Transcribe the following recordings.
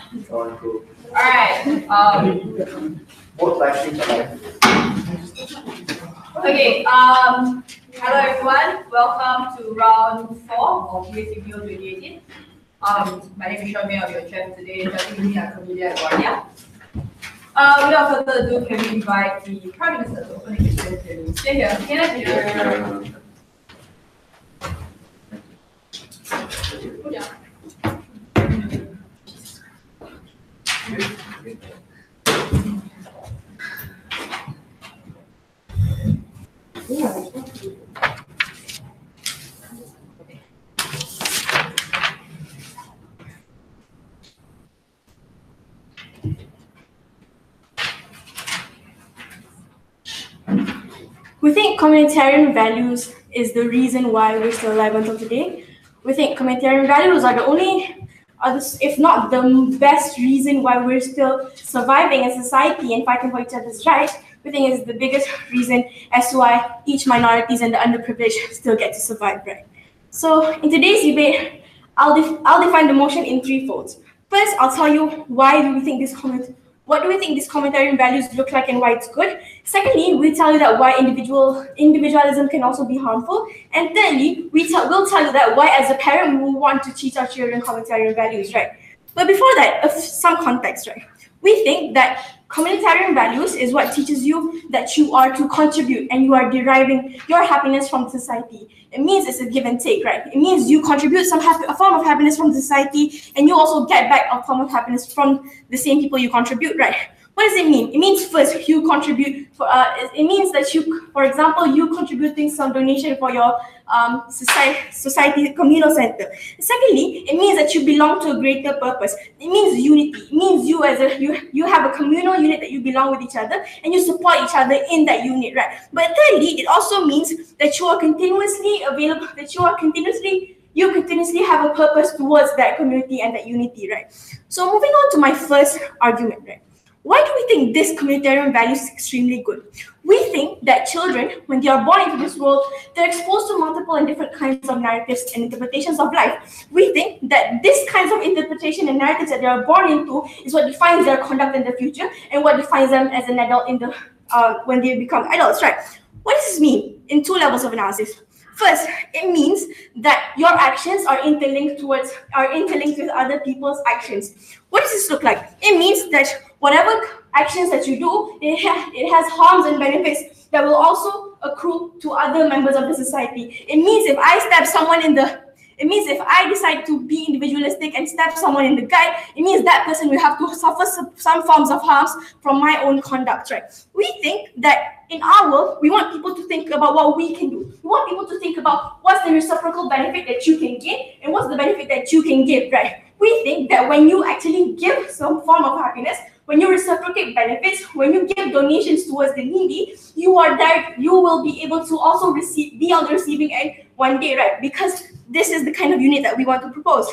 Alright. Both live streams are live. Okay. Hello everyone. Welcome to round 4 of Brickfields 2018. My name is Shami. I'm your chef today. Joining me are Camilla and Warnia. Without further ado, can we invite the Prime Minister to open the kitchen to stay here? Can I Huda. We think communitarian values is the reason why we're still alive until today. We think communitarian values are the only, if not the best reason why we're still surviving as a society and fighting for each other's rights. We think it's the biggest reason as to why each minorities and the underprivileged still get to survive, right? So in today's debate, I'll define the motion in three folds. First, I'll tell you what do we think these communitarian values look like and why it's good. Secondly, we'll tell you that why individualism can also be harmful. And thirdly, we'll tell you that why as a parent we want to teach our children communitarian values, right? But before that, some context, right? We think that communitarian values is what teaches you that you are to contribute and you are deriving your happiness from society. It means it's a give and take, right? It means you contribute a form of happiness from society and you also get back a form of happiness from the same people you contribute, right? What does it mean? It means first you contribute. It means that you, for example, you contributing some donation for your society communal center. Secondly, it means that you belong to a greater purpose. It means unity. It means you have a communal unit that you belong with each other and you support each other in that unit, right? But thirdly, it also means that you are continuously available. That you continuously have a purpose towards that community and that unity, right? So moving on to my first argument, right? Why do we think this communitarian value is extremely good? We think that children, when they are born into this world, they're exposed to multiple and different kinds of narratives and interpretations of life. We think that this kinds of interpretation and narratives that they are born into is what defines their conduct in the future and what defines them as an adult when they become adults, right? What does this mean in two levels of analysis? First, it means that your actions are interlinked with other people's actions. What does this look like? It means that whatever actions that you do, it has harms and benefits that will also accrue to other members of the society. It means if I decide to be individualistic and stab someone in the gut, it means that person will have to suffer some forms of harms from my own conduct, right? We think that in our world, we want people to think about what we can do. We want people to think about what's the reciprocal benefit that you can get and what's the benefit that you can give, right? We think that when you actually give some form of happiness, when you reciprocate benefits, when you give donations towards the needy, you will be able to also be on the receiving end one day, right? Because this is the kind of unit that we want to propose.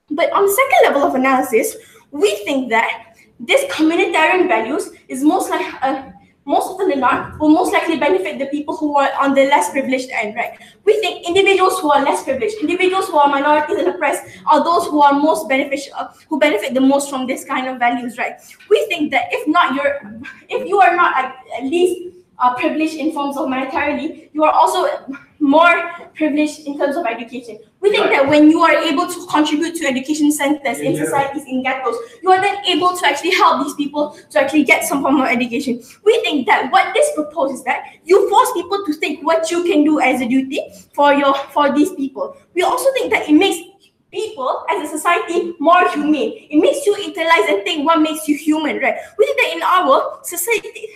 But on the second level of analysis, we think that this communitarian values is most often than not will most likely benefit the people who are on the less privileged end, right? We think individuals who are less privileged, individuals who are minorities and oppressed are those who are most beneficial, who benefit the most from this kind of values, right? We think that if you are not at least privileged in forms of monetarily, you are also more privileged in terms of education. We think that when you are able to contribute to education centers in societies, in ghettos, you are then able to actually help these people to actually get some form of education. We think that what this proposes is that you force people to think what you can do as a duty for these people. We also think that it makes people as a society more humane. It makes you internalize and think what makes you human, right? We think that in our society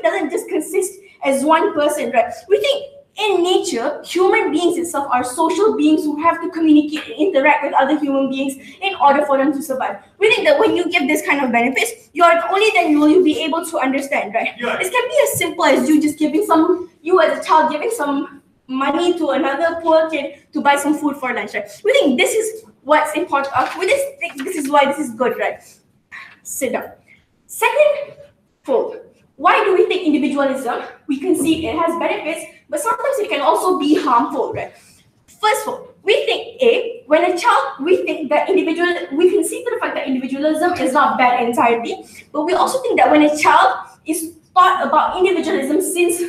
doesn't just consist as one person, right? We think in nature, human beings itself are social beings who have to communicate and interact with other human beings in order for them to survive. We think that when you give this kind of benefits, only then will you be able to understand, right? Yeah. It can be as simple as you just you as a child giving some money to another poor kid to buy some food for lunch, right? We think this is what's important. This is why this is good, right? Sit down. Second fold. Why do we think individualism? We can see it has benefits, but sometimes it can also be harmful, right? First of all, We think when a child, we think that we can see to the fact that individualism is not bad entirely, but we also think that when a child is taught about individualism since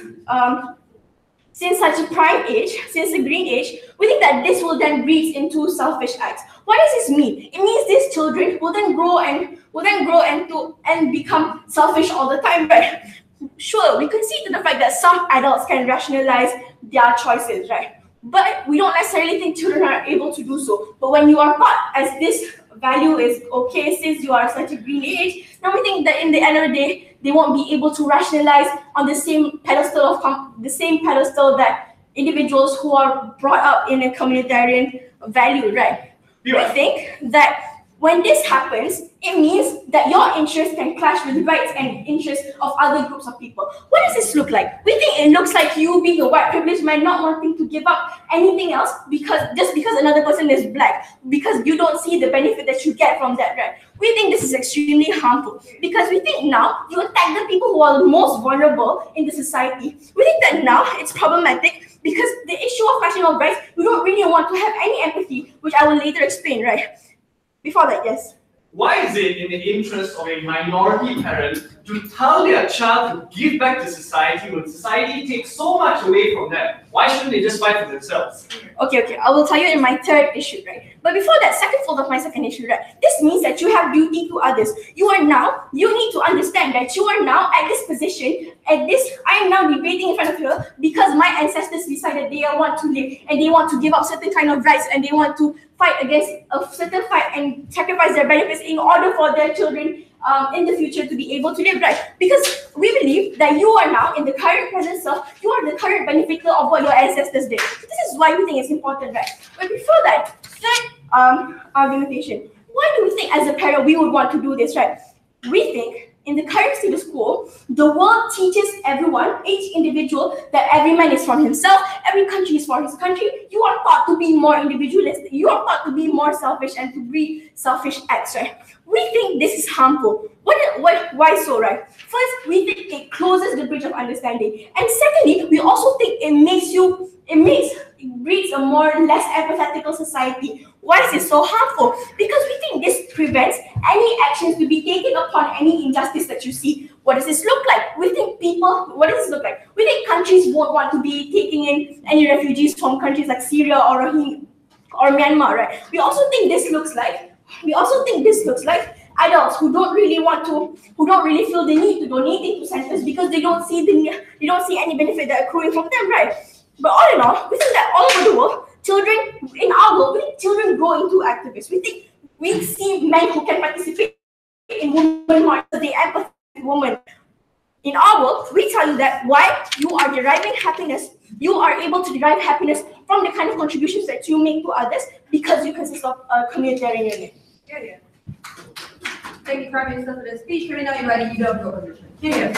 such a prime age, since a green age, we think that this will then breed into selfish acts. What does this mean? It means these children will then grow and become selfish all the time, right? Sure, we concede to the fact that some adults can rationalize their choices, right? But we don't necessarily think children are able to do so. But when you are taught as this value is okay since you are such a green age, now we think that in the end of the day, they won't be able to rationalize on the same pedestal that individuals who are brought up in a communitarian value, right? Yeah. We think that when this happens, it means that your interests can clash with the rights and interests of other groups of people. What does this look like? We think it looks like you being a white privileged man not wanting to give up anything else just because another person is black, because you don't see the benefit that you get from that, right? We think this is extremely harmful because we think now you attack the people who are the most vulnerable in the society. We think that now it's problematic because the issue of clashing of rights, we don't really want to have any empathy, which I will later explain, right? Before that, yes. Why is it in the interest of a minority parent to tell their child to give back to society when society takes so much away from them? Why shouldn't they just fight for themselves? Okay, I will tell you in my third issue, right? But before that, second fold of my second issue, right? This means that you have duty to others. You need to understand that you are now at this position, I am now debating in front of you because my ancestors decided they want to live and they want to give up certain kind of rights and they want to fight against a certain fight and sacrifice their benefits in order for their children in the future to be able to live, right? Because we believe that you are now in the current present self, you are the current benefactor of what your ancestors did. This is why we think it's important, right? But before that, third argumentation. Why do we think as a parent we would want to do this, right? We think in the current status quo, the world teaches everyone, each individual, that every man is for himself, every country is for his country. You are taught to be more individualistic. You are taught to be more selfish and to breed selfish acts, right? We think this is harmful. Why so, right? First, we think it closes the bridge of understanding. And secondly, we also think it breeds a more less empathetical society. Why is it so harmful? Because we think this prevents any actions to be taken upon any injustice that you see. What does this look like? We think what does this look like? We think countries won't want to be taking in any refugees from countries like Syria or Myanmar, right? We also think this looks like adults who don't really feel the need to donate into centers because they don't see any benefit that accruing from them, right? But all in all, we think that all over the world, children grow into activists. We see men who can participate in women marches, they empathize with women. In our world, we tell you that why you are deriving happiness, you are able to derive happiness from the kind of contributions that you make to others because you consist of a communitarian unit. Yeah. Thank you, Prime Minister, for the speech. Can we now invite Huda to your position? Yeah.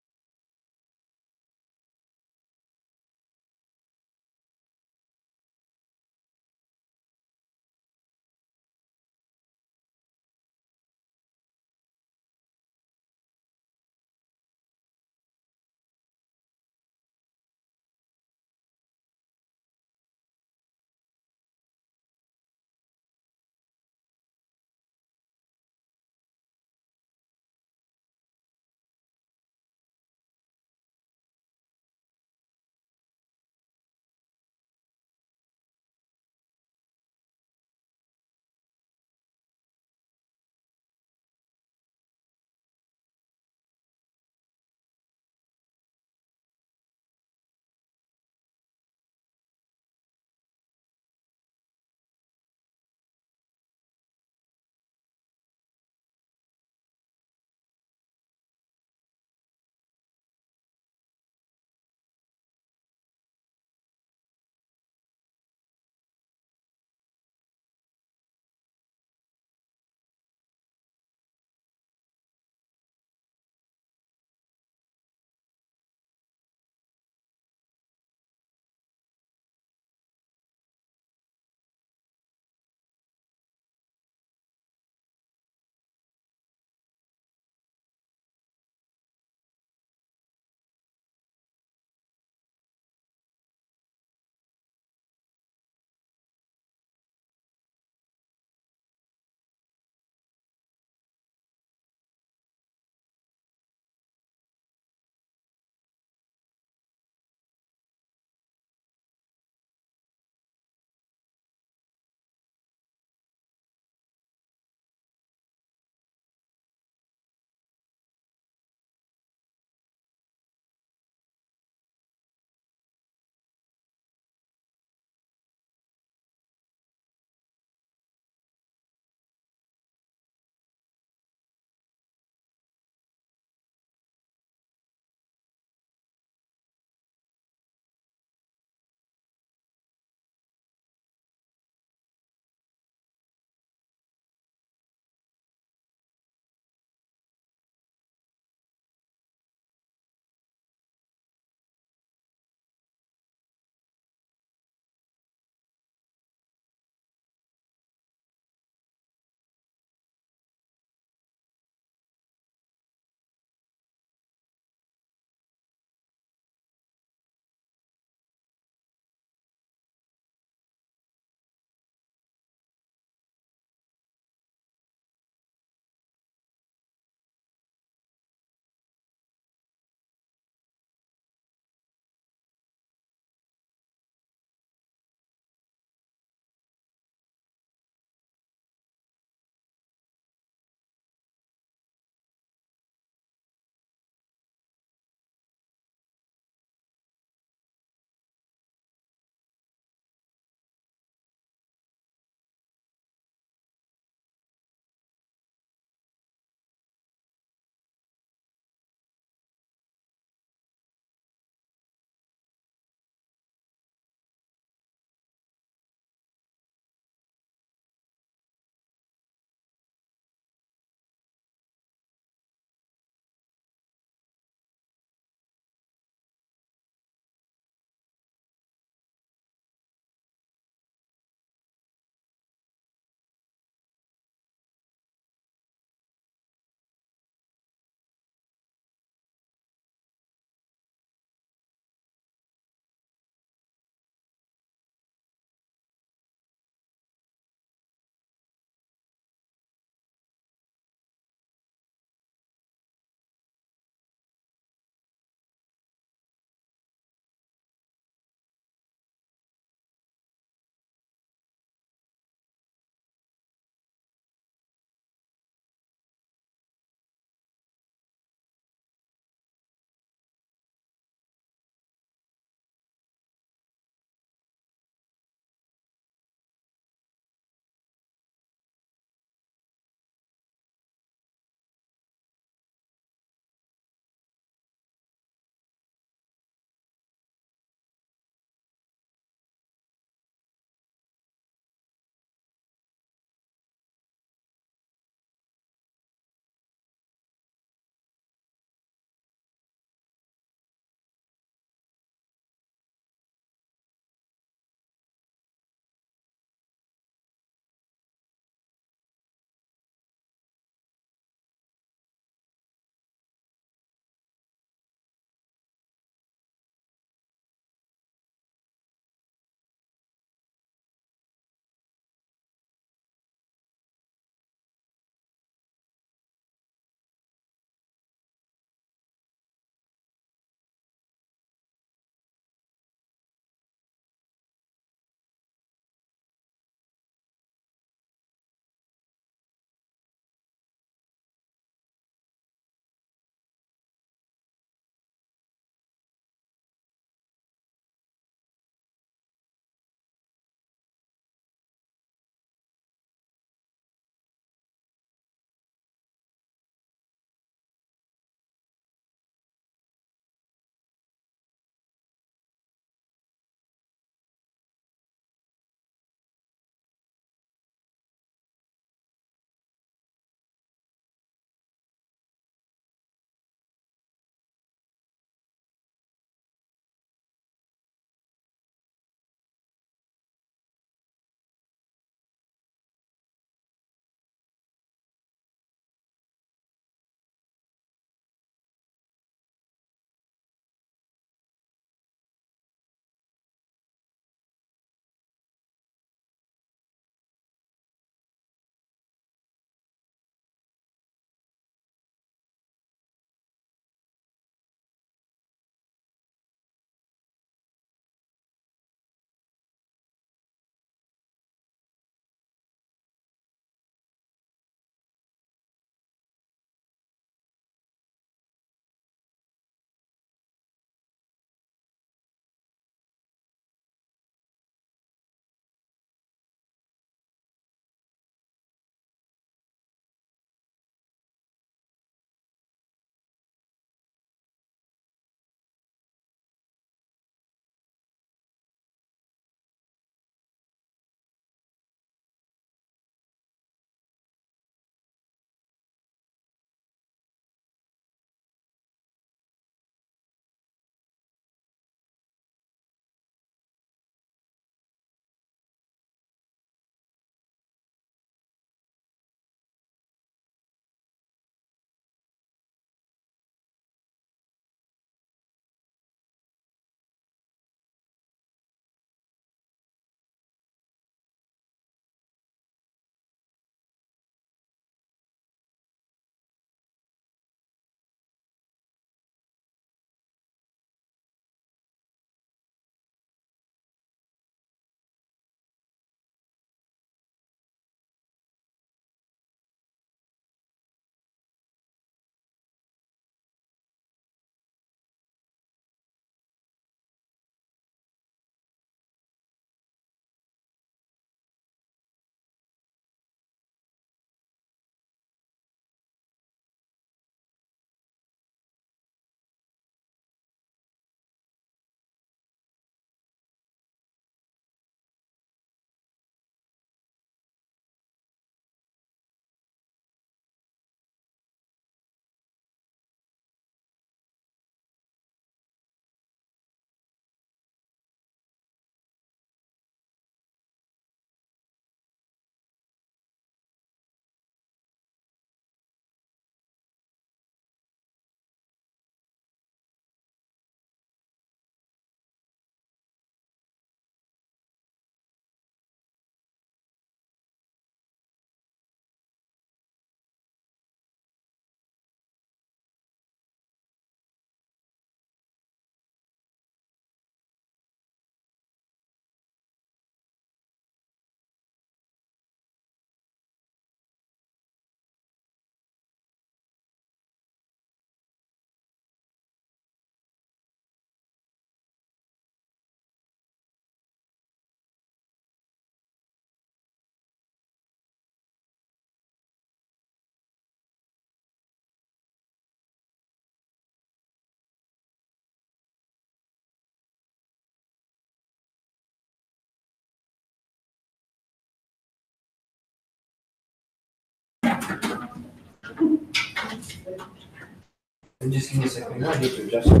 Just give me a second, I need to adjust it.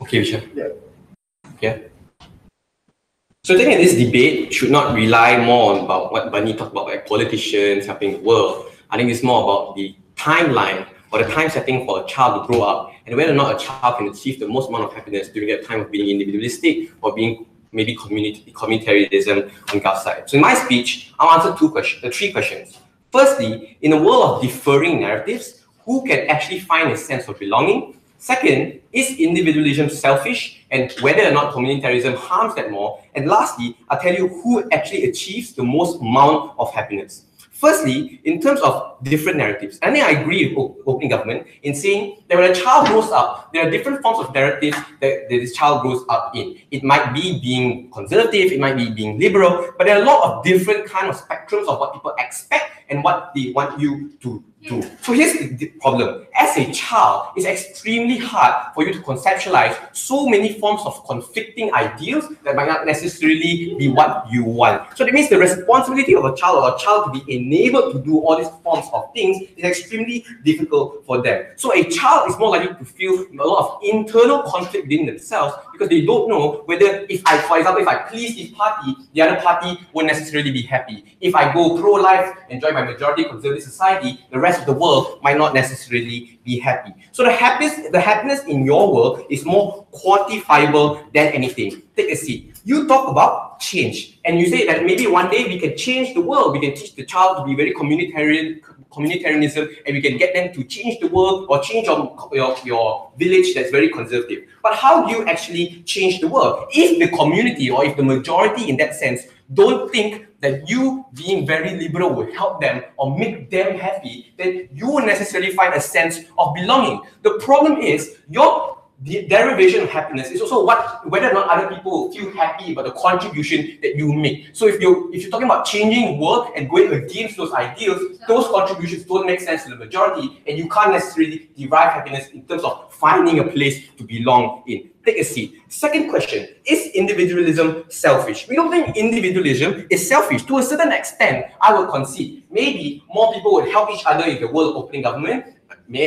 Okay, Vishal. Yeah. So I think this debate should not rely more on about what Bunny talked about, like politicians helping the world. I think it's more about the timeline or the time setting for a child to grow up and whether or not a child can achieve the most amount of happiness during that time of being individualistic or being maybe communitarianism on God's side. So in my speech, I'll answer three questions. Firstly, in a world of differing narratives, who can actually find a sense of belonging? Second, is individualism selfish and whether or not communitarianism harms that more? And lastly, I'll tell you who actually achieves the most amount of happiness. Firstly, in terms of different narratives, I think I agree with opening government in saying that when a child grows up, there are different forms of narratives that this child grows up in. It might be being conservative, it might be being liberal, but there are a lot of different kind of spectrums of what people expect and what they want you to do. So here's the problem. As a child, it's extremely hard for you to conceptualize so many forms of conflicting ideals that might not necessarily be what you want. So that means the responsibility of a child or a child to be enabled to do all these forms of things is extremely difficult for them. So a child is more likely to feel a lot of internal conflict within themselves because they don't know whether for example, if I please this party, the other party won't necessarily be happy. If I go pro-life, enjoy my majority conservative society, the rest of the world might not necessarily be happy. So the happiness in your world is more quantifiable than anything. Take a seat. You talk about change, and you say that maybe one day we can change the world. We can teach the child to be very communitarianism, and we can get them to change the world or change your village that's very conservative. But how do you actually change the world? If the community or if the majority in that sense don't think that you being very liberal will help them or make them happy, then you won't necessarily find a sense of belonging. The problem is the derivation of happiness is also whether or not other people will feel happy about the contribution that you make. So if you're talking about changing the world and going against those ideals, those contributions don't make sense to the majority, and you can't necessarily derive happiness in terms of finding a place to belong in. Take a seat. Second question, is individualism selfish? We don't think individualism is selfish. To a certain extent, I would concede. Maybe more people would help each other in the world of opening government.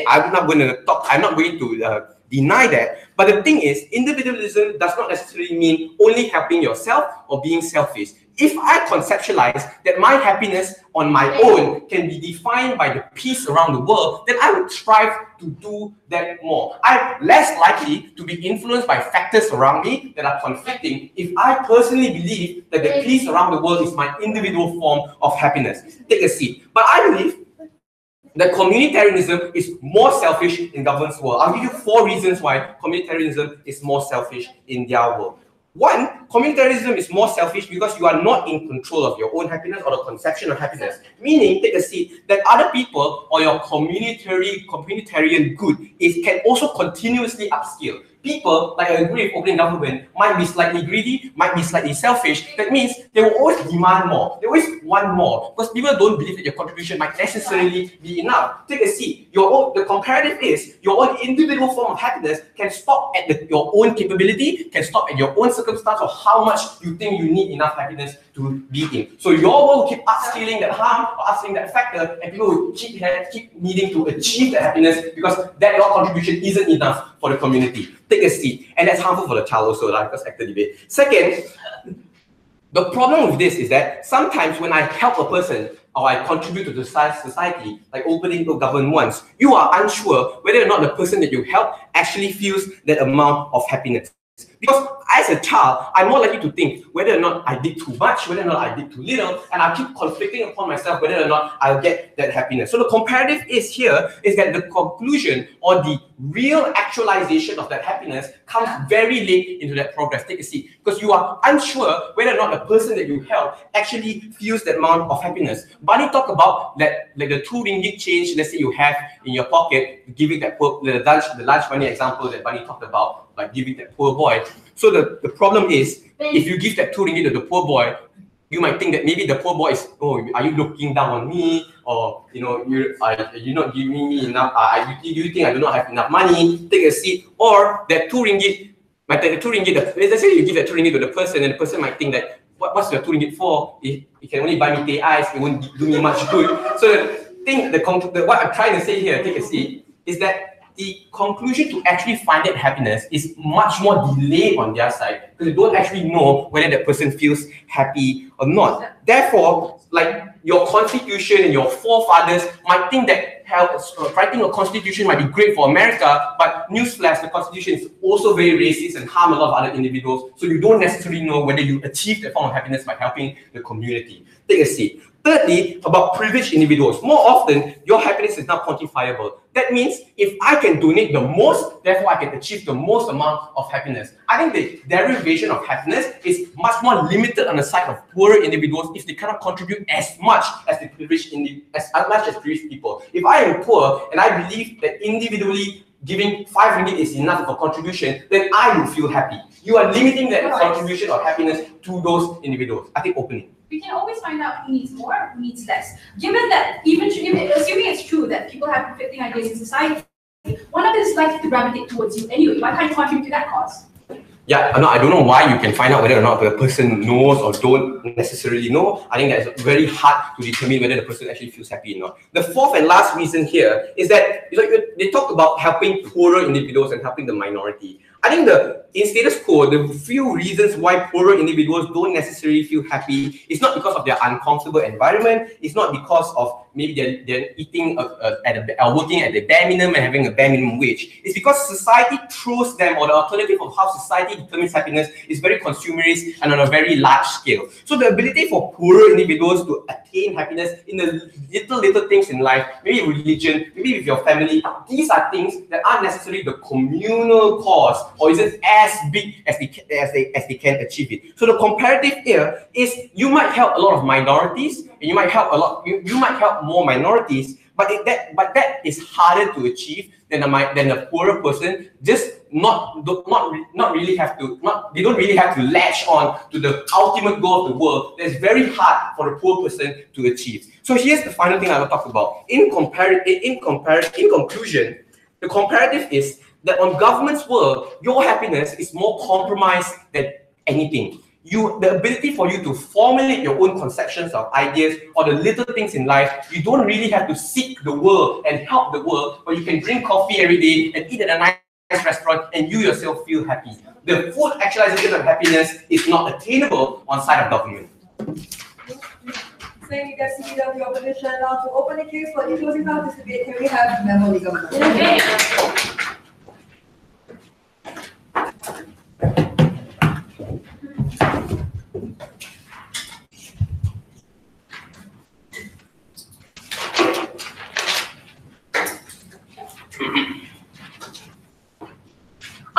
I'm not going to deny that. But the thing is, individualism does not necessarily mean only helping yourself or being selfish. If I conceptualize that my happiness on my own can be defined by the peace around the world, then I would strive to do that more. I'm less likely to be influenced by factors around me that are conflicting if I personally believe that the peace around the world is my individual form of happiness. Take a seat. But I believe that communitarianism is more selfish in government's world. I'll give you 4 reasons why communitarianism is more selfish in their world. One, communitarianism is more selfish because you are not in control of your own happiness or the conception of happiness. Meaning, take a seat, that other people or your communitarian good can also continuously upscale. People, like I agree with opening government, might be slightly greedy, might be slightly selfish. That means they will always demand more. They always want more because people don't believe that your contribution might necessarily be enough. Take a seat. The comparative is your own individual form of happiness can stop at your own capability, can stop at your own circumstance of how much you think you need enough happiness to be in. So your world will keep upscaling that harm or upscaling that factor, and people will keep needing to achieve that happiness because that your contribution isn't enough for the community. Take a seat, and that's harmful for the child also, like because active debate. Second, the problem with this is that sometimes when I help a person or I contribute to the society, like opening the government once, you are unsure whether or not the person that you help actually feels that amount of happiness. Because as a child, I'm more likely to think whether or not I did too much, whether or not I did too little, and I keep conflicting upon myself whether or not I'll get that happiness. So the comparative is that the conclusion or the real actualization of that happiness comes very late into that progress. Take a seat. Because you are unsure whether or not the person that you help actually feels that amount of happiness. Bunny talked about that, like the 2 ringgit change, let's say you have in your pocket, giving that the lunch money example that Bunny talked about, like giving that poor boy. So the problem is, if you give that 2 ringgit to the poor boy, you might think that maybe the poor boy is, oh, are you looking down on me? Or, you know, you're not giving me enough, you think I do not have enough money, take a seat. Or that 2 ringgit, let's say you give that 2 ringgit to the person, and the person might think that, what's your 2 ringgit for? It can only buy me teh ice, it won't do me much good. So what I'm trying to say here, take a seat, is that the conclusion to actually find that happiness is much more delayed on their side, because they don't actually know whether that person feels happy or not. Therefore, like your constitution and your forefathers might think that writing a constitution might be great for America, but newsflash, the constitution is also very racist and harm a lot of other individuals, so you don't necessarily know whether you achieve that form of happiness by helping the community. Take a seat. Thirdly, about privileged individuals. More often, your happiness is not quantifiable. That means if I can donate the most, therefore I can achieve the most amount of happiness. I think the derivation of happiness is much more limited on the side of poorer individuals if they cannot contribute as much as the privileged privileged people. If I am poor and I believe that individually giving 5 ringgit is enough of a contribution, then I will feel happy. You are limiting that contribution of happiness to those individuals. I think opening. We can always find out who needs more, who needs less. Given that, assuming it's true that people have conflicting ideas in society, one of them is likely to gravitate towards you anyway. Why can't you contribute to that cause? Yeah, no, I don't know why you can find out whether or not the person knows or don't necessarily know. I think that's very hard to determine whether the person actually feels happy or not. The fourth and last reason here is that they talk about helping poorer individuals and helping the minority. I think in status quo, the few reasons why poorer individuals don't necessarily feel happy is not because of their uncomfortable environment. It's not because of maybe they're eating working at the bare minimum and having a bare minimum wage. It's because society throws them, or the alternative of how society determines happiness is very consumerist and on a very large scale. So the ability for poorer individuals to attain happiness in the little things in life, maybe religion, maybe with your family, these are things that aren't necessarily the communal cause, or is it as big as they can achieve it. So the comparative here is you might help a lot of minorities, and you might help more minorities, but that is harder to achieve than a poorer person. Just they don't really have to latch on to the ultimate goal of the world. That's very hard for the poor person to achieve. So here's the final thing I will talk about. In conclusion, the comparative is that on government's world, your happiness is more compromised than anything. The ability for you to formulate your own conceptions of ideas or the little things in life, you don't really have to seek the world and help the world, but you can drink coffee every day and eat at a nice restaurant and you yourself feel happy. The full actualization of happiness is not attainable on side of government. Saying you guys see the opposition now to open the case for the closing part of this debate. Can we have Memo Legal? Okay.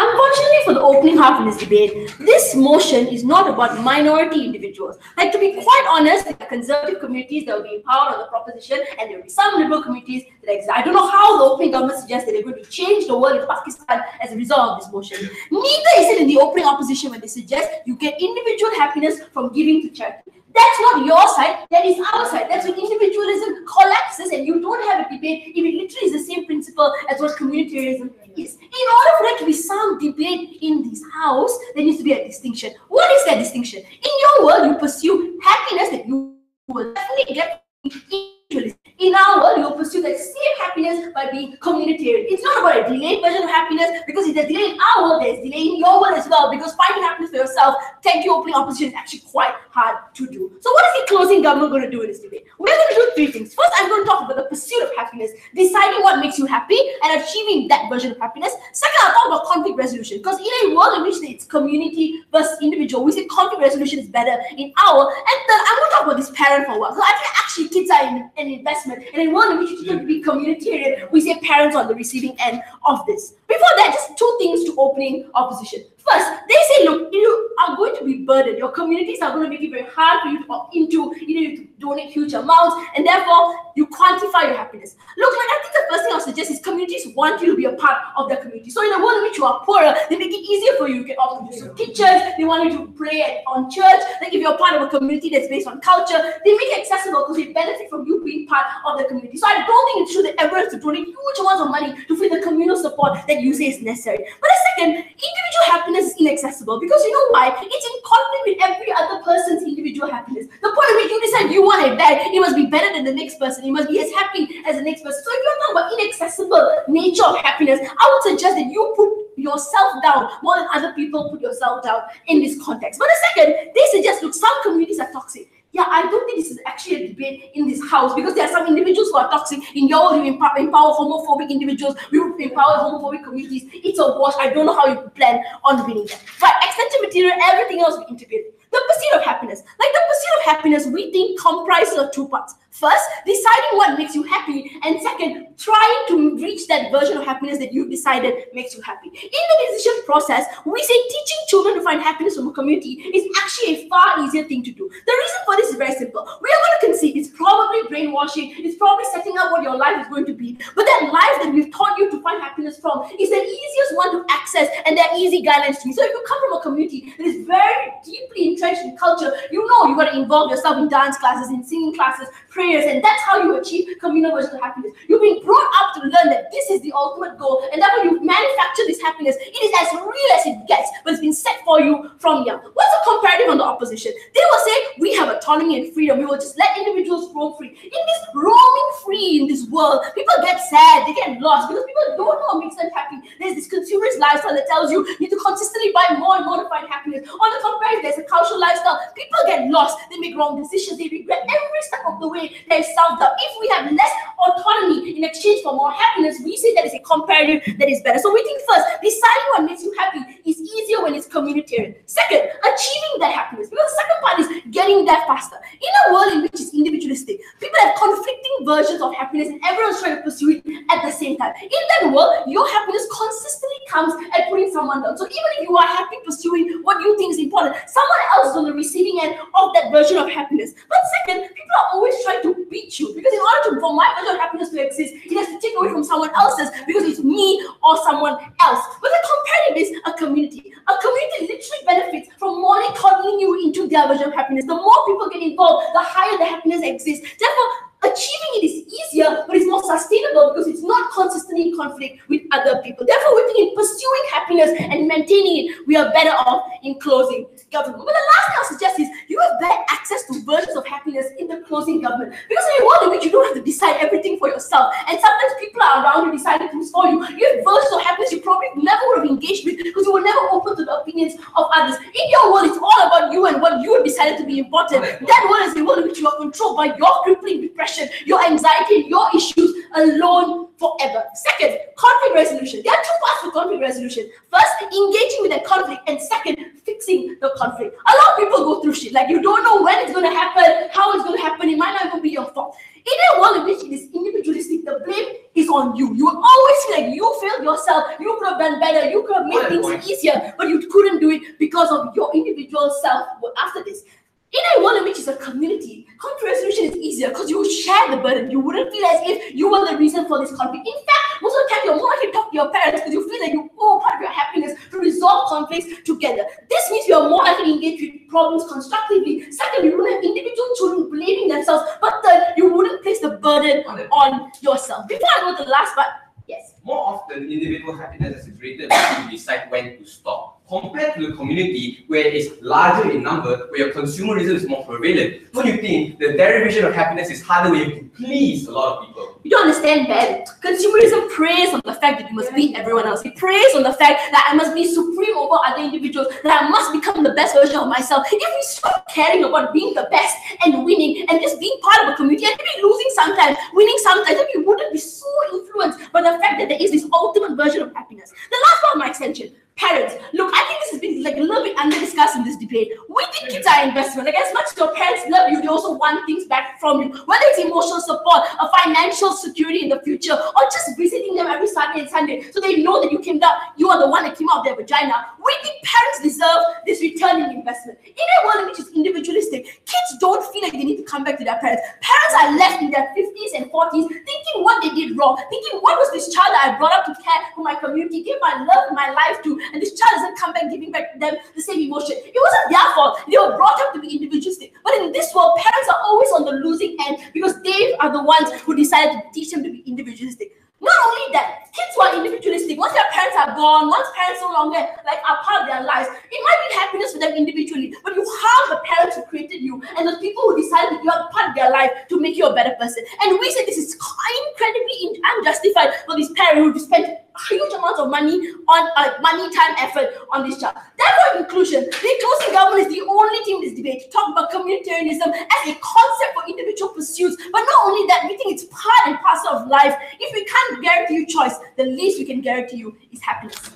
Unfortunately for the opening half of this debate, this motion is not about minority individuals. Like, to be quite honest, there are conservative communities that will be empowered on the proposition, and there will be some liberal communities that exist. I don't know how the opening government suggests that they're going to change the world in Pakistan as a result of this motion. Neither is it in the opening opposition when they suggest you get individual happiness from giving to charity. That's not your side, that is our side. That's when individualism collapses and you don't have a debate if it literally is the same principle as what communitarianism is. In order for there to be some debate in this house, there needs to be a distinction. What is that distinction? In your world, you pursue happiness that you will definitely get from individualism. In our world, you'll pursue that same happiness by being communitarian. It's not about a delayed version of happiness, because if there's delay in our world, there's delay in your world as well, because finding happiness for yourself, thank you, opening opposition, is actually quite hard to do. So what is the closing government going to do in this debate? We're going to do three things. First, I'm going to talk about the pursuit of happiness, deciding what makes you happy and achieving that version of happiness. Second, I'll talk about conflict resolution, because in a world in which it's community versus individual, we say conflict resolution is better in our. And third, I'm going to talk about this parent for a while. So I think actually kids are in an investment. And in a world in which it's going to be communitarian, we say parents on the receiving end of this. Before that, just two things to opening opposition. First, they say, look, you are going to be burdened. Your communities are going to make it very hard for you to opt into, you need to donate huge amounts, and therefore you quantify your happiness. Look, like, I think the first thing I'll suggest is communities want you to be a part of their community. So in a world in which you are poorer, they make it easier for you. You can opt into some kitchens, they want you to pray on church. Like if you're part of a community that's based on culture, they make it accessible because they benefit from you being part of the community. So I don't think it's true that everyone has to donate huge amounts of money to feel the communal support that you say is necessary. But the second, individual happiness is inaccessible because you know why? It's in conflict with every other person's individual happiness. The point at which you decide you want it bad, it must be better than the next person. It must be as happy as the next person. So if you're talking about inaccessible nature of happiness, I would suggest that you put yourself down more than other people put yourself down in this context. But the second, they suggest, look, some communities are toxic. Yeah, I don't think this is actually a debate in this house because there are some individuals who are toxic. In your world, you empower homophobic individuals, we empower homophobic communities. It's a wash. I don't know how you plan on winning that. But extension material, everything else we integrate. The pursuit of happiness. Like the pursuit of happiness, we think comprises of two parts. First, deciding what makes you happy, and second, trying to reach that version of happiness that you've decided makes you happy. In the decision process, we say teaching children to find happiness from a community is actually a far easier thing to do. The reason for this is very simple. We are going to concede it's probably brainwashing, it's probably setting up what your life is going to be, but that life that we've taught you to find happiness from is the easiest one to access, and they're easy guidelines to me. So if you come from a community that is very deeply entrenched in culture, you know you've got to involve yourself in dance classes, in singing classes, prayers, and that's how you achieve communal version of happiness. You've been brought up to learn that this is the ultimate goal, and therefore you manufacture this happiness. It is as real as it gets, but it's been set for you from young. What's the comparative on the opposition? They will say, we have autonomy and freedom. We will just let individuals roam free. In this roaming free in this world, people get sad, they get lost, because people don't know what makes them happy. There's this consumerist lifestyle that tells you need to consistently buy more and more to find happiness. On the comparative, there's a cultural lifestyle. People get lost, they make wrong decisions, they regret every step of the way. There's self-doubt. If we have less autonomy in exchange for more happiness, we say that is a comparative that is better. So we think first, deciding what makes you happy is easier when it's communitarian. Second, achieving that happiness, because the second part is getting there faster. In a world in which it's individualistic, people have conflicting versions of happiness and everyone's trying to pursue it at the same time. In that world, your happiness consistently comes at putting someone down. So even if you are happy pursuing what you think is important, someone else is on the receiving end of that version of happiness. But second, people are always trying to beat you, because in order for my version of happiness to exist, it has to take away from someone else's, because it's me or someone else. But the comparative is a community. A community literally benefits from mollycoddling you into their version of happiness. The more people get involved, the higher the happiness exists. Therefore, achieving it is easier, but it's more sustainable because it's not consistently in conflict with other people. Therefore, we think in pursuing happiness and maintaining it, we are better off in closing government. But the last thing I'll suggest is you have better access to versions of happiness in the closing government. Because in a world in which you don't have to decide everything for yourself, and sometimes people are around you deciding things for you, you have versions of happiness you probably never would have engaged with because you were never open to the opinions of others. In your world, it's all about you and what you have decided to be important. That world is the world in which you are controlled by your crippling depression, your anxiety, your issues alone forever. Second, conflict resolution. There are two parts to conflict resolution. First, engaging with that conflict, and second, fixing the conflict. A lot of people go through shit like you don't know when it's going to happen, how it's going to happen. It might not even be your fault. In a world in which it is individualistic, the blame is on you. You will always feel like you failed yourself. You could have done better. You could have made things easier, but you couldn't do it because of your individual self. After this, in a world in which it's a community, conflict resolution is easier because you share the burden. You wouldn't feel as if you were the reason for this conflict. In fact, most of the time you're more likely to talk to your parents because you feel like you owe part of your happiness to resolve conflicts together. This means you're more likely to engage with problems constructively. Second, you wouldn't have individual children blaming themselves. But third, you wouldn't place the burden on yourself. Before I go to the last part, yes. More often, individual happiness is greater when you decide when to stop, compared to the community where it's larger in number, where your consumerism is more prevalent. Don't you think the derivation of happiness is harder when you have to please a lot of people? You don't understand, man. Consumerism preys on the fact that you must beat everyone else. It preys on the fact that I must be supreme over other individuals, that I must become the best version of myself. If we stop caring about being the best and winning and just being part of a community and maybe losing sometimes, winning sometimes, then we wouldn't be so influenced by the fact that there is this ultimate version of happiness. The last part of my extension, Parents, look, I think this has been like a little bit under-discussed in this debate. We think kids are investment. Like as much as your parents love you, they also want things back from you. Whether it's emotional support, a financial security in the future, or just visiting them every Saturday and Sunday so they know that you are the one that came out of their vagina. We think parents deserve this returning investment. In a world in which is individualistic, kids don't feel like they need to come back to their parents. Parents are left in their 50s and 40s thinking what they did wrong, thinking what was this child that I brought up to care for my community, give my love, my life to, and this child doesn't come back giving back them the same emotion. It wasn't their fault. They were brought up to be individualistic. But in this world, parents are always on the losing end because they are the ones who decided to teach them to be individualistic. Not only that, kids who are individualistic, once their parents are gone, once parents no longer are part of their lives, it might be happiness for them individually, but you harm the parents who created you and the people who decided that you are part of their life to make you a better person. And we say this is incredibly unjustified for these parents who spend huge amounts of money on money, time, effort on this child. Therefore, in conclusion, the inclusive government is the only team in this debate to talk about communitarianism as a concept for individual pursuits. But not only that, we think it's part and parcel of life. If we can't guarantee you choice, the least we can guarantee you is happiness.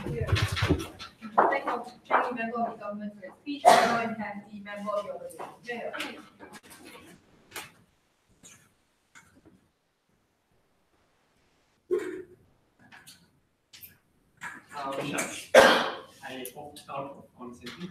Yeah. Thank you, member of the government for your speech. I now have the member of the opposition. Yeah. I opted out of consenting.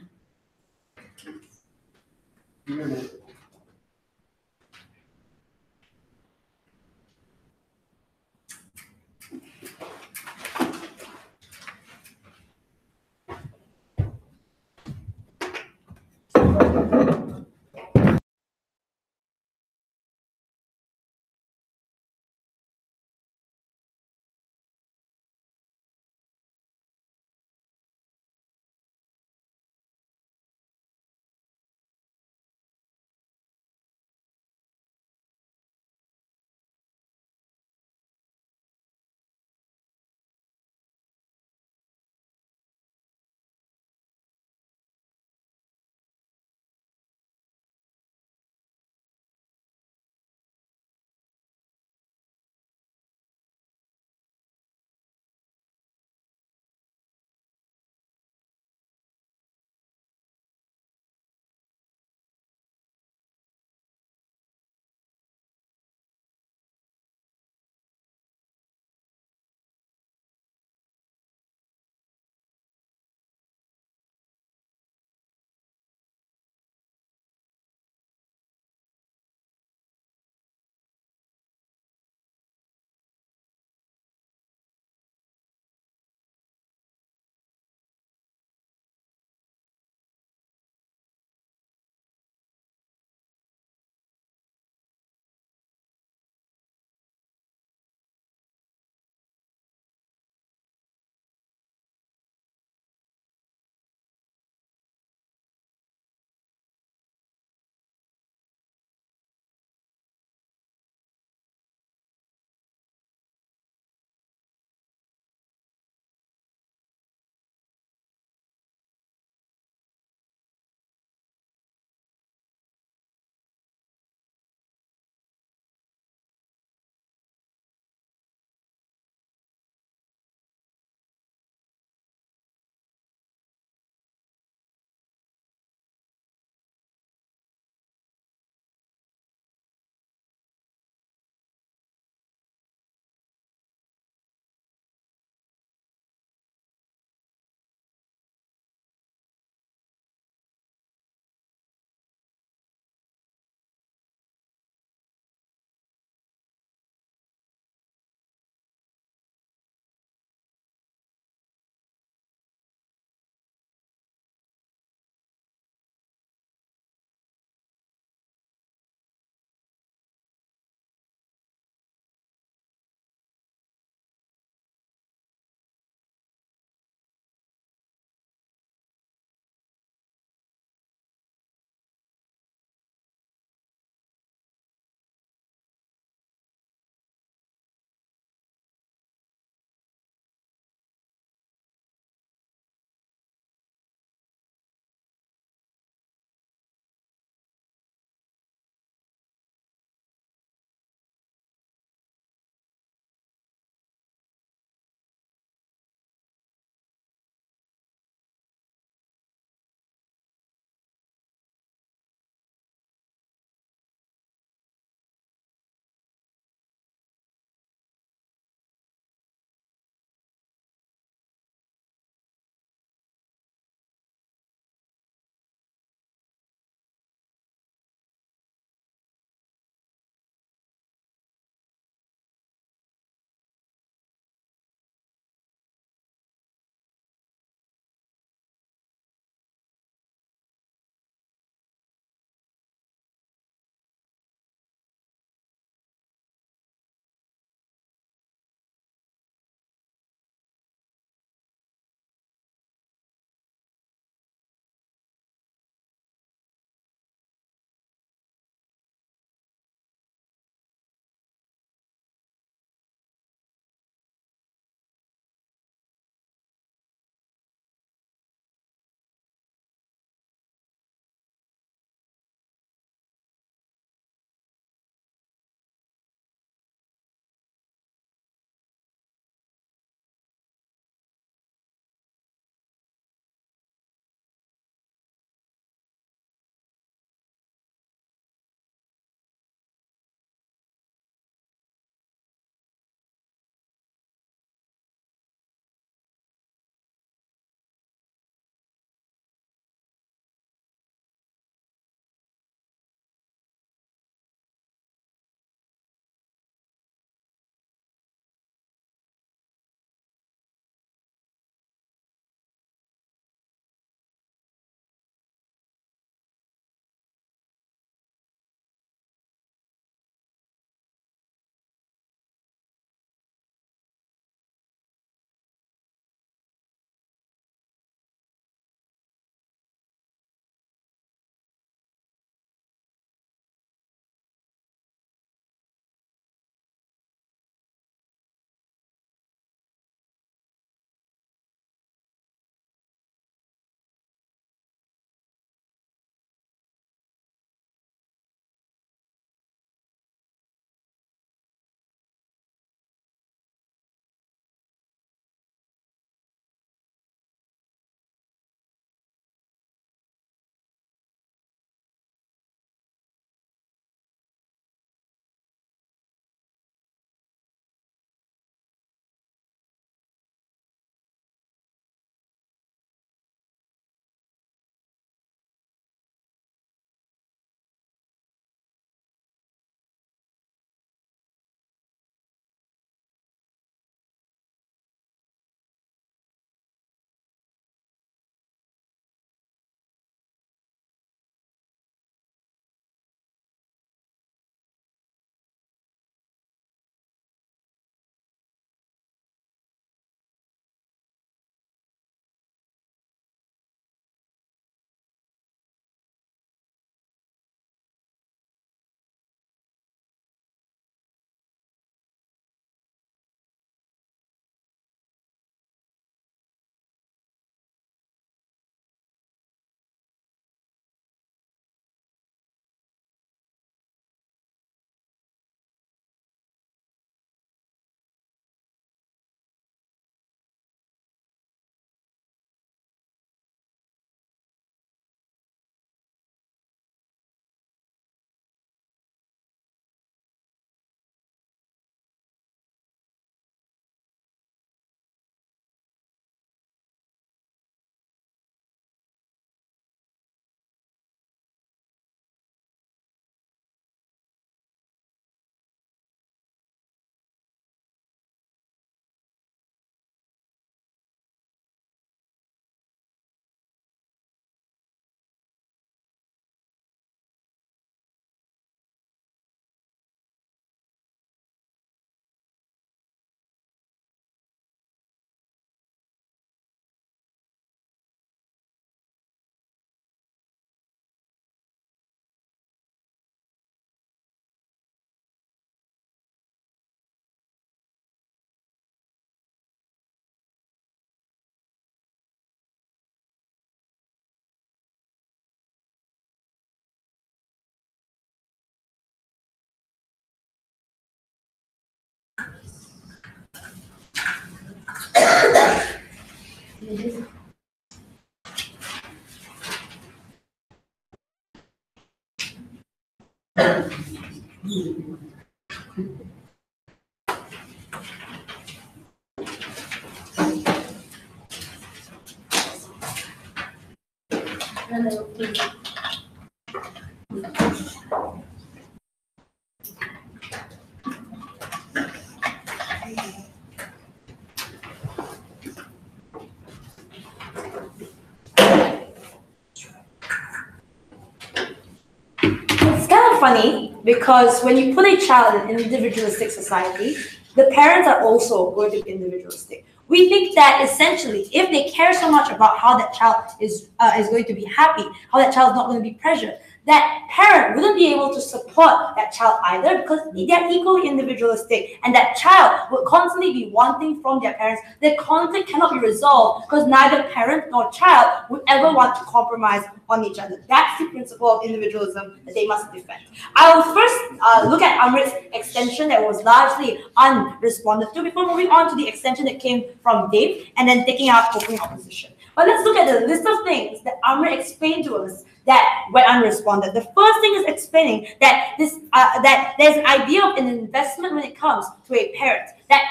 It's kind of funny because when you put a child in an individualistic society, the parents are also going to be individualistic. We think that essentially, if they care so much about how that child is going to be happy, how that child is not going to be pressured, that parent wouldn't be able to support that child either because they're equally individualistic, and that child would constantly be wanting from their parents. Their conflict cannot be resolved because neither parent nor child would ever want to compromise on each other. That's the principle of individualism that they must defend. I will first look at Amrit's extension that was largely unresponded to before moving on to the extension that came from Dave and then taking out open opposition. But let's look at the list of things that Amrit explained to us that went unresponded. The first thing is explaining that that there's an idea of an investment when it comes to a parent. That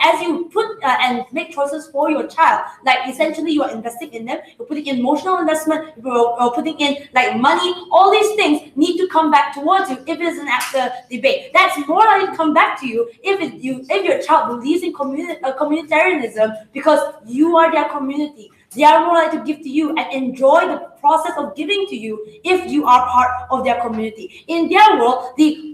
as you put and make choices for your child, like essentially you are investing in them, you're putting in emotional investment, you're putting in like money, all these things need to come back towards you if it is an after debate. That's more likely to come back to you if your child believes in communitarianism because you are their community. They are more likely to give to you and enjoy the process of giving to you if you are part of their community. In their world, the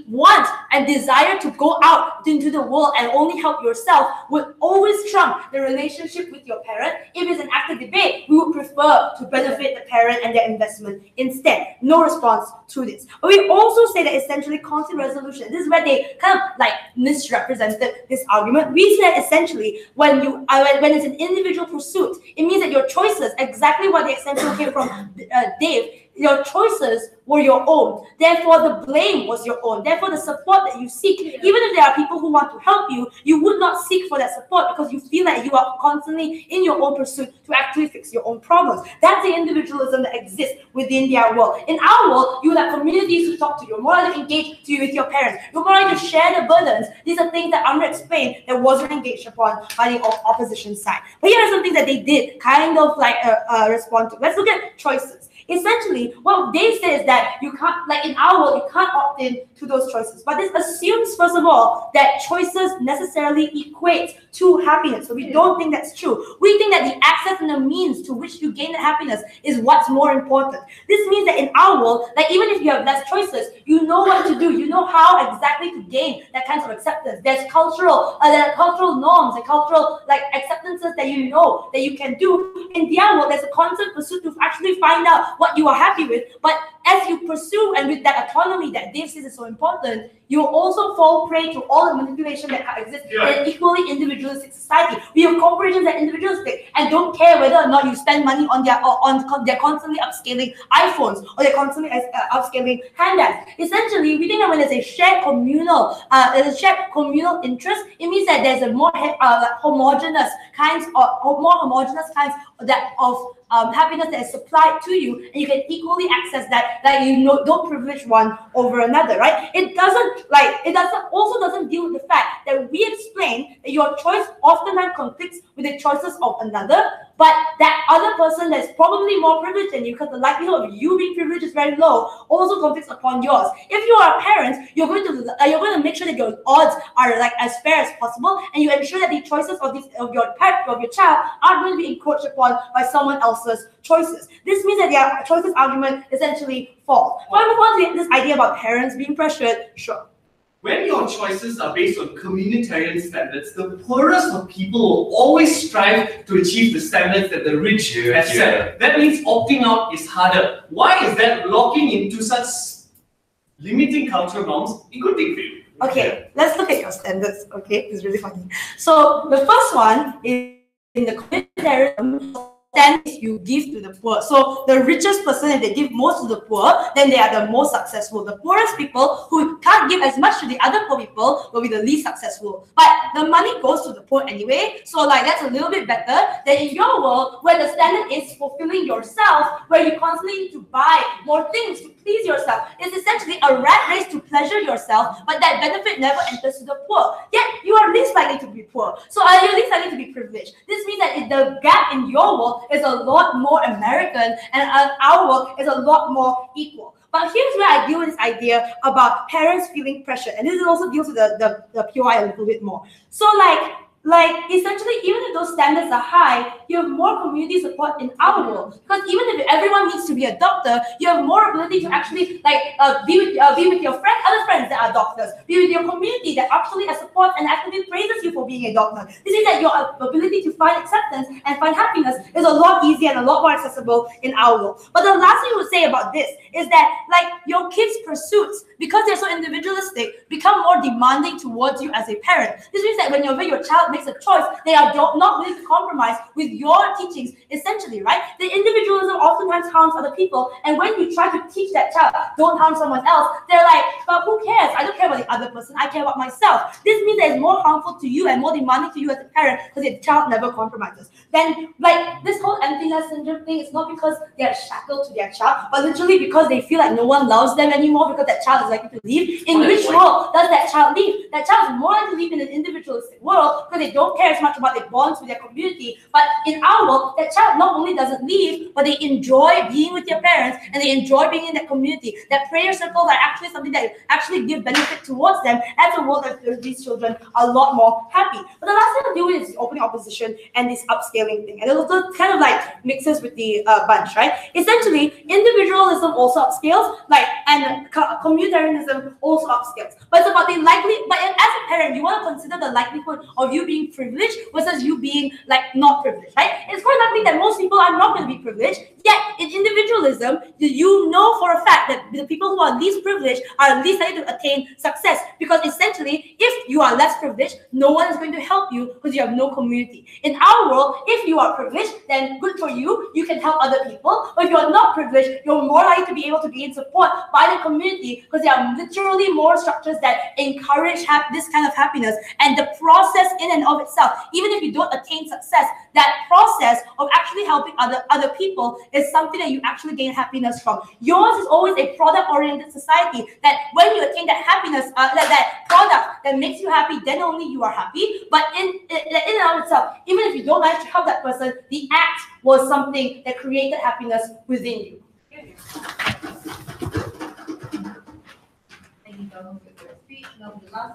want and desire to go out into the world and only help yourself would always trump the relationship with your parent. If it's an active debate, we would prefer to benefit the parent and their investment instead. No response to this. But we also say that essentially conflict resolution, this is where they kind of like misrepresented this argument. We said essentially when it's an individual pursuit, it means that your choices, exactly what the extension came from Dave, your choices were your own. Therefore, the blame was your own. Therefore, the support that you seek, even if there are people who want to help you, you would not seek for that support because you feel like you are constantly in your own pursuit to actually fix your own problems. That's the individualism that exists within their world. In our world, you have communities to talk to. You're more likely to engage with your parents. You're more likely to share the burdens. These are things that Amrit explained that wasn't engaged upon by the opposition side. But here are some things that they did kind of like respond to. Let's look at choices. Essentially, what they say is that you can't, like in our world, you can't opt in to those choices. But this assumes, first of all, that choices necessarily equate to happiness. So we don't think that's true. We think that the access and the means to which you gain the happiness is what's more important. This means that in our world, like even if you have less choices, you know what to do. You know how exactly to gain that kind of acceptance. There's cultural norms and cultural like acceptances that you know that you can do. In their world, there's a constant pursuit to actually find out what you are happy with. But as you pursue and with that autonomy that Dave says is so important, you also fall prey to all the manipulation that exists in an equally individualistic society. We have corporations that are individualistic and don't care whether or not you spend money on they're constantly upscaling iPhones or they're constantly upscaling handbags. Essentially, we think that when there's a shared communal interest, it means that there's a more homogeneous kinds of happiness that is supplied to you, and you can equally access that. Like don't privilege one over another, right? It doesn't deal with the fact that we explain that your choice oftentimes conflicts with the choices of another, but that other person that's probably more privileged than you, because the likelihood of you being privileged is very low, also conflicts upon yours. If you are a parent, you're going to make sure that your odds are like as fair as possible, and you ensure that the choices of your child aren't going to be encroached upon by someone else's choices. This means that their choices argument essentially falls. When we want to this idea about parents being pressured, sure. When your choices are based on communitarian standards, the poorest of people will always strive to achieve the standards that the rich have set. That means opting out is harder. Why is that? Locking into such limiting cultural norms a good thing for you? Okay, let's look at your standards. Okay, it's really funny. So the first one is in the communitarian standards you give to the poor. So the richest person, if they give most to the poor, then they are the most successful. The poorest people who can't give as much to the other poor people will be the least successful. But the money goes to the poor anyway, so like that's a little bit better than in your world where the standard is fulfilling yourself, where you constantly need to buy more things to please yourself. It's essentially a rat race to pleasure yourself, but that benefit never enters to the poor. Yet you are least likely to be poor. So are you least likely to be privileged? This means that the gap in your world is a lot more American and our world is a lot more equal. But here's where I deal with this idea about parents feeling pressure. And this also deals with the POI a little bit more. So like essentially, even if those standards are high, you have more community support in our world. Because even if everyone needs to be a doctor, you have more ability to actually be with your other friends that are doctors, be with your community that actually supports and actually praises you for being a doctor. This means that your ability to find acceptance and find happiness is a lot easier and a lot more accessible in our world. But the last thing I would say about this is that your kids' pursuits, because they're so individualistic, become more demanding towards you as a parent. This means that whenever your child makes a choice, they are not willing to compromise with your teachings, essentially, right? The individualism oftentimes harms other people, and when you try to teach that child, don't harm someone else, they're like, but who cares? I don't care about the other person, I care about myself. This means that it's more harmful to you and more demanding to you as a parent because the child never compromises. Then, this whole emptiness syndrome thing is not because they are shackled to their child, but literally because they feel like no one loves them anymore because that child is likely to leave. In which world does that child leave? That child is more likely to leave in an individualistic world because they don't care as much about their bonds with their community. But in our world, that child not only doesn't leave, but they enjoy being with their parents and they enjoy being in that community. That prayer circles are actually something that actually give benefit towards them as a world that these children are a lot more happy. But the last thing to do is the opening opposition and this upscaling thing. And it also kind of mixes with the bunch, right? Essentially, individualism also upscales, and communitarianism also upscales. But it's about the but as a parent, you want to consider the likelihood of you being privileged versus you being not privileged, right? It's quite likely that most people are not going to be privileged. Yet in individualism, you know for a fact that the people who are least privileged are least likely to attain success, because essentially, if you are less privileged, no one is going to help you because you have no community. In our world, if you are privileged, then good for you, you can help other people. But if you are not privileged, you're more likely to be able to gain support by the community because there are literally more structures that encourage this kind of happiness. And the process in and of itself, even if you don't attain success, that process of actually helping other people is something that you actually gain happiness from. Yours is always a product-oriented society that when you attain that happiness, that product that makes you happy, then only you are happy. But in and of itself, even if you don't like to help that person, the act was something that created happiness within you. Thank you, Donald, for your speech. Now, the last